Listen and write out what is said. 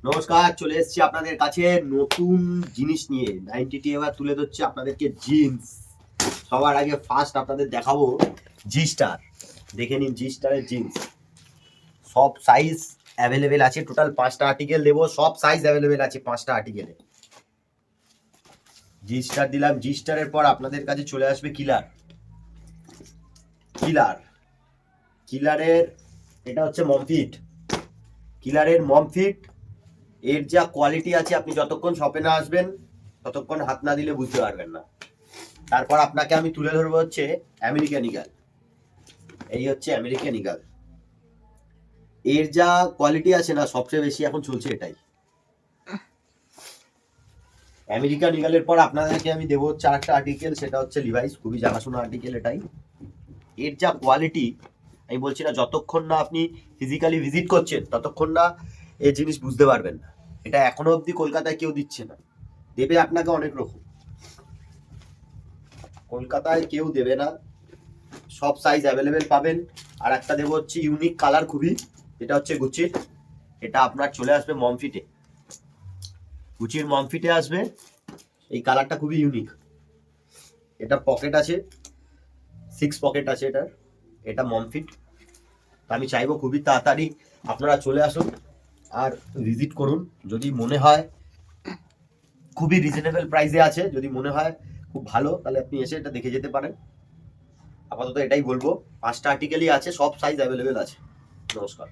নমস্কার, চলে এসেছি আপনাদের কাছে নতুন জিনিস নিয়ে। 90টি এবার তুলে ধরছি আপনাদেরকে জিন্স। সবার আগে ফার্স্ট আপনাদের দেখাবো জি স্টার। দেখে নিন জি স্টারের জিন্স। সব সাইজ অ্যাভেলেবেল আছে, টোটাল 5টা আর্টিকেল দেবো, সব সাইজ অ্যাভেলেবেল আছে 5টা আর্টিকেলে। জি স্টার দিলাম। জি স্টারের পর আপনাদের কাছে চলে আসবে কিলার। কিলারের এটা হচ্ছে মমফিট। কিলারের মমফিট এর যা কোয়ালিটি আছে, আপনি যতক্ষণ শপে না আসবেন ততক্ষণ হাত না দিলে বুঝতে পারবেন না। তারপর আপনাকে আমি তুলে ধরবো হচ্ছে আমেরিকান ইগল। এই হচ্ছে আমেরিকান ইগল। এর যা কোয়ালিটি আছে না, সবচেয়ে বেশি এখন চলছে এটাই। আমেরিকান ইগলের পর আপনাদেরকে আমি দেবো হচ্ছে আরেকটা আর্টিকেল, সেটা হচ্ছে লিভাইস। খুবই জানাশোনা আর্টিকেল এটাই। এর যা কোয়ালিটি, আমি বলছি না, যতক্ষণ না আপনি ফিজিক্যালি ভিজিট করছেন ততক্ষণ না এই জিনিস বুঝতে পারবেন না। এটা এখনো অবধি কলকাতায় কেউ দিচ্ছে না। দেবে আপনাকে অনেক রকম, কলকাতায় কেউ দেবে না। সব সাইজ অ্যাভেলেবেল পাবেন। আর একটা দেবো হচ্ছে ইউনিক কালার খুবই, এটা হচ্ছে গুচির। এটা আপনার চলে আসবে মমফিটে, গুচির মমফিটে আসবে। এই কালারটা খুবই ইউনিক। এটা পকেট আছে, 6 পকেট আছে এটার। এটা মমফিট। আমি চাইবো খুবই তাড়াতাড়ি আপনারা চলে আসুন আর ভিজিট করুন। যদি মনে হয় খুবই রিজনেবল প্রাইসে আছে, যদি মনে হয় খুব ভালো, তাহলে আপনি এসে এটা দেখে যেতে পারেন। আপাতত এটাই বলবো, 5টা আর্টিকেলই আছে, সব সাইজ অ্যাভেলেবেল আছে। নমস্কার।